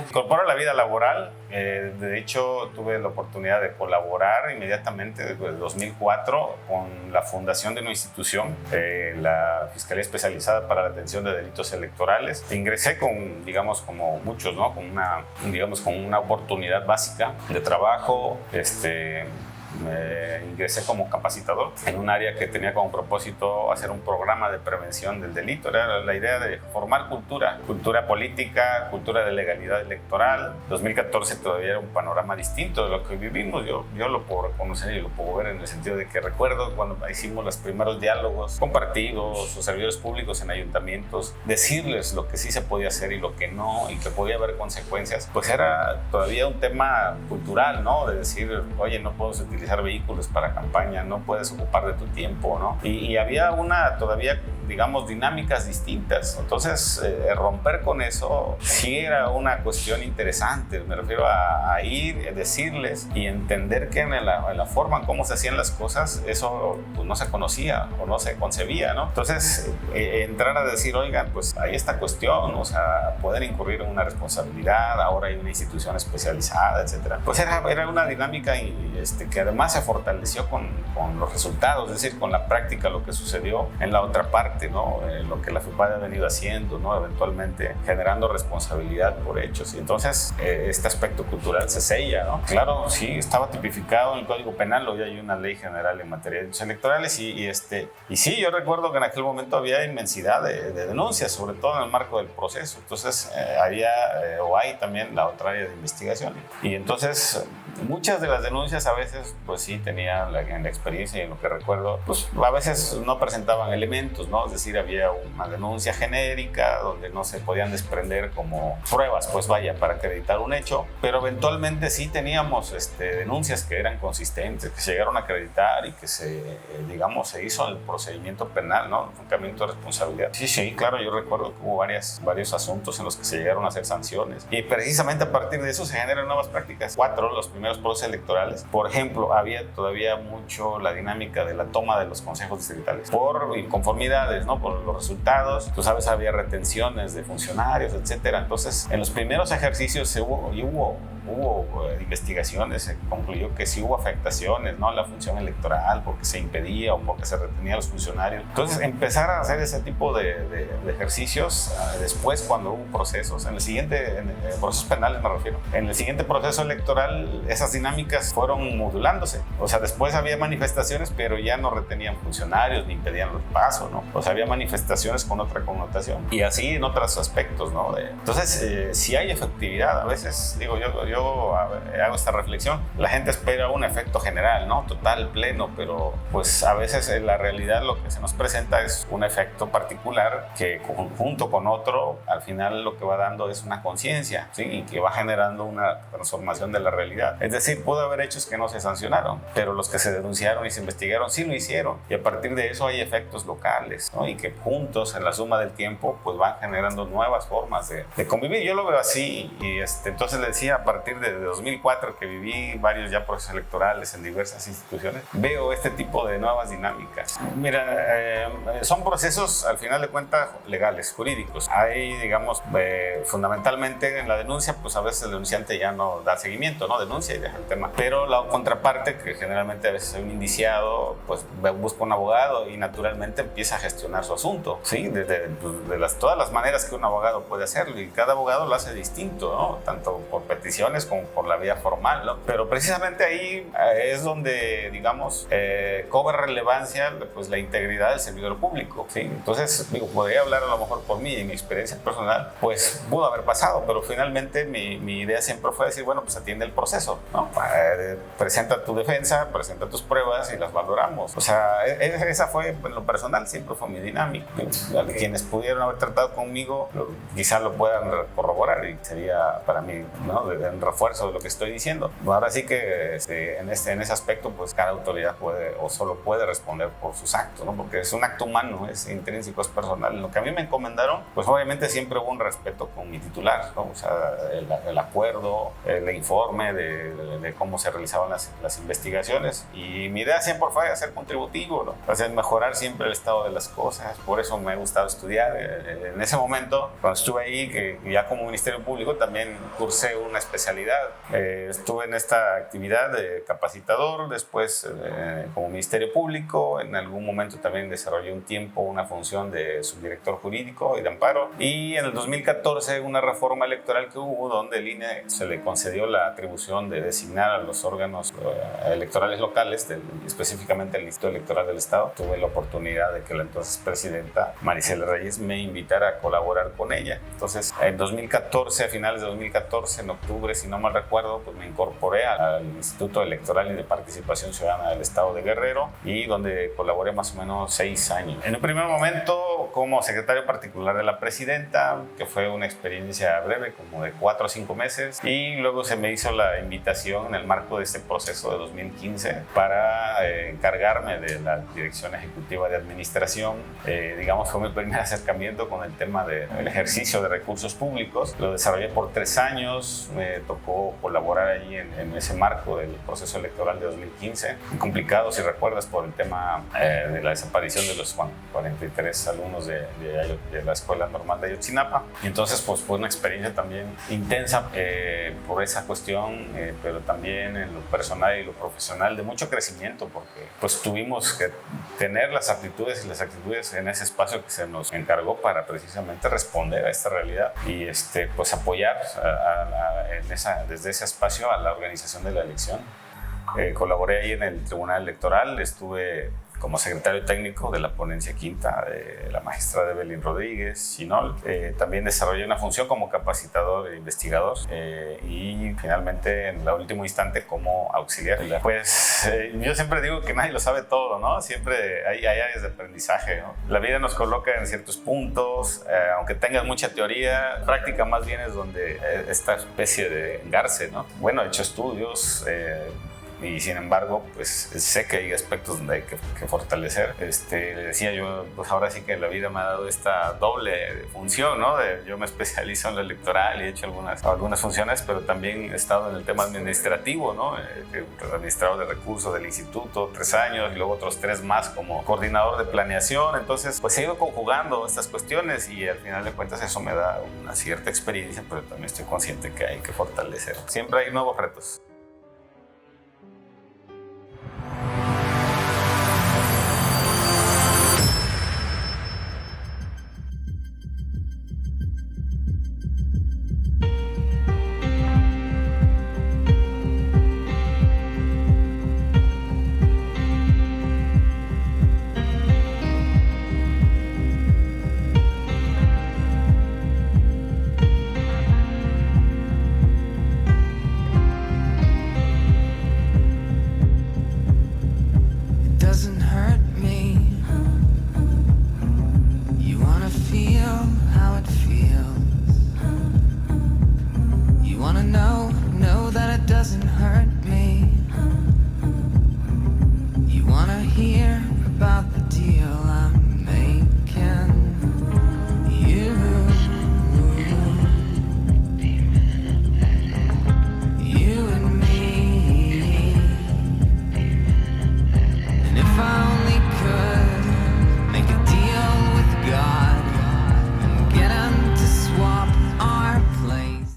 Incorporo a la vida laboral. De hecho, tuve la oportunidad de colaborar inmediatamente desde el 2004 con la fundación de una institución, la Fiscalía Especializada para la Atención de Delitos Electorales. Ingresé con, digamos, como muchos, ¿no? Con una oportunidad básica de trabajo. Ingresé como capacitador en un área que tenía como propósito hacer un programa de prevención del delito. Era la idea de formar cultura política, cultura de legalidad electoral. 2014 todavía era un panorama distinto de lo que vivimos. Yo lo puedo reconocer y lo puedo ver en el sentido de que recuerdo cuando hicimos los primeros diálogos con partidos o servidores públicos en ayuntamientos, decirles lo que sí se podía hacer y lo que no, y que podía haber consecuencias, pues era todavía un tema cultural, ¿no? De decir, oye, no puedes utilizar vehículos para campaña, no puedes ocupar de tu tiempo, ¿no? Y había todavía, digamos, dinámicas distintas. Entonces, romper con eso sí era una cuestión interesante. Me refiero a ir, decirles y entender que en la forma en cómo se hacían las cosas, eso pues, no se conocía o no se concebía, ¿no? Entonces, entrar a decir, oigan, pues hay esta cuestión, o sea, poder incurrir en una responsabilidad, ahora hay una institución especializada, etcétera. Pues era una dinámica que además se fortaleció con los resultados, es decir, con la práctica, lo que sucedió en la otra parte, ¿no? Lo que la FEPADE ha venido haciendo, ¿no? Eventualmente generando responsabilidad por hechos. Y entonces este aspecto cultural se sella, ¿no? Claro, sí, estaba tipificado en el Código Penal, hoy hay una ley general en materia de delitos electorales y sí, yo recuerdo que en aquel momento había inmensidad de denuncias, sobre todo en el marco del proceso. Entonces hay también la otra área de investigación. Y entonces muchas de las denuncias a veces, pues sí, tenía en la experiencia y en lo que recuerdo, pues a veces no presentaban elementos, ¿no? Es decir, había una denuncia genérica donde no se podían desprender como pruebas, pues vaya, para acreditar un hecho, pero eventualmente sí teníamos denuncias que eran consistentes, que se llegaron a acreditar y que se hizo el procedimiento penal, ¿no? Un camino de responsabilidad. Sí, claro, yo recuerdo que hubo varios asuntos en los que se llegaron a hacer sanciones y precisamente a partir de eso se generan nuevas prácticas. Los primeros procesos electorales, por ejemplo, había todavía mucho la dinámica de la toma de los consejos distritales por inconformidades, ¿no? Por los resultados. Tú sabes, había retenciones de funcionarios, etcétera. Entonces, en los primeros ejercicios hubo investigaciones, se concluyó que sí hubo afectaciones, ¿no? A la función electoral porque se impedía o porque se retenía a los funcionarios. Entonces, empezar a hacer ese tipo de ejercicios después cuando hubo procesos, procesos penales me refiero, en el siguiente proceso electoral esas dinámicas fueron modulándose. O sea, después había manifestaciones, pero ya no retenían funcionarios ni impedían los pasos, ¿no? O sea, había manifestaciones con otra connotación. Y así en otros aspectos, ¿no? Entonces, si hay efectividad, a veces, digo, yo hago esta reflexión, la gente espera un efecto general, ¿no? Total, pleno, pero pues a veces en la realidad lo que se nos presenta es un efecto particular que junto con otro, al final lo que va dando es una conciencia, ¿sí? Y que va generando una transformación de la realidad. Es decir, pudo haber hechos que no se sancionaron, pero los que se denunciaron y se investigaron sí lo hicieron. Y a partir de eso hay efectos locales, ¿no? Y que juntos, en la suma del tiempo, pues van generando nuevas formas de convivir. Yo lo veo así. Y entonces le decía, a partir de 2004, que viví varios ya procesos electorales en diversas instituciones, veo este tipo de nuevas dinámicas. Mira, son procesos, al final de cuentas, legales, jurídicos. Hay, digamos, fundamentalmente en la denuncia, pues a veces el denunciante ya no da seguimiento, ¿no? Denuncia y deja el tema. Pero la contraparte, que generalmente a veces es un indiciado, pues busca un abogado y naturalmente empieza a gestionar su asunto, ¿sí? Todas las maneras que un abogado puede hacerlo, y cada abogado lo hace distinto, ¿no? Tanto por peticiones como por la vía formal, ¿no? Pero precisamente ahí es donde, digamos, cobra relevancia pues la integridad del servidor público, ¿sí? Entonces, digo, podría hablar a lo mejor por mí, en mi experiencia personal, pues pudo haber pasado, pero finalmente mi idea siempre fue decir, bueno, pues atiende el proceso, ¿no? Presenta tu defensa, presenta tus pruebas y las valoramos. O sea, esa fue, en lo personal, siempre fue mi dinámica. Quienes pudieron haber tratado conmigo quizás lo puedan corroborar y sería para mí, ¿no? Un refuerzo de lo que estoy diciendo. Ahora sí que en ese aspecto, pues cada autoridad puede o solo puede responder por sus actos, ¿no? Porque es un acto humano, es intrínseco, es personal. En lo que a mí me encomendaron, pues obviamente siempre hubo un respeto con mi titular, ¿no? O sea, el acuerdo, el informe de cómo se realizaban las investigaciones, y mi idea siempre fue hacer contributivo, ¿no? O sea, mejorar siempre el estado de las cosas. cosas, por eso me ha gustado estudiar. En ese momento, cuando estuve ahí, que ya como Ministerio Público, también cursé una especialidad. Estuve en esta actividad de capacitador, después como Ministerio Público, en algún momento también desarrollé un tiempo una función de subdirector jurídico y de amparo, y en el 2014 una reforma electoral que hubo donde el INE se le concedió la atribución de designar a los órganos electorales locales, específicamente el Instituto Electoral del Estado. Tuve la oportunidad de que la entonces presidenta Maricela Reyes me invitara a colaborar con ella. Entonces en 2014, a finales de 2014, en octubre si no mal recuerdo, pues me incorporé al Instituto Electoral y de Participación Ciudadana del Estado de Guerrero, y donde colaboré más o menos 6 años. En un primer momento como secretario particular de la presidenta, que fue una experiencia breve, como de 4 o 5 meses, y luego se me hizo la invitación en el marco de este proceso de 2015 para encargarme de la Dirección Ejecutiva de Administración. Digamos, fue mi primer acercamiento con el tema del ejercicio de recursos públicos. Lo desarrollé por 3 años, me tocó colaborar allí en ese marco del proceso electoral de 2015, complicado si recuerdas por el tema de la desaparición de los 43 alumnos de la Escuela Normal de Ayotzinapa, y entonces pues fue una experiencia también intensa por esa cuestión, pero también en lo personal y lo profesional de mucho crecimiento, porque pues tuvimos que tener las aptitudes y las actitudes en ese espacio que se nos encargó para precisamente responder a esta realidad y pues apoyar desde ese espacio a la organización de la elección. Colaboré ahí en el Tribunal Electoral, estuve como secretario técnico de la ponencia quinta de la magistrada Evelyn Rodríguez Chinol. También desarrollé una función como capacitador e investigador, y finalmente en el último instante como auxiliar. Pues yo siempre digo que nadie lo sabe todo, ¿no? Siempre hay áreas de aprendizaje, ¿no? La vida nos coloca en ciertos puntos, aunque tengas mucha teoría, práctica más bien es donde esta especie de engarce, ¿no? Bueno, he hecho estudios, y sin embargo, pues sé que hay aspectos donde hay que fortalecer. Le decía yo, pues ahora sí que la vida me ha dado esta doble función, ¿no? Yo me especializo en lo electoral y he hecho algunas funciones, pero también he estado en el tema administrativo, ¿no? Administrador de recursos del instituto, 3 años, y luego otros 3 más como coordinador de planeación. Entonces, pues he ido conjugando estas cuestiones y al final de cuentas eso me da una cierta experiencia, pero también estoy consciente que hay que fortalecer. Siempre hay nuevos retos. Here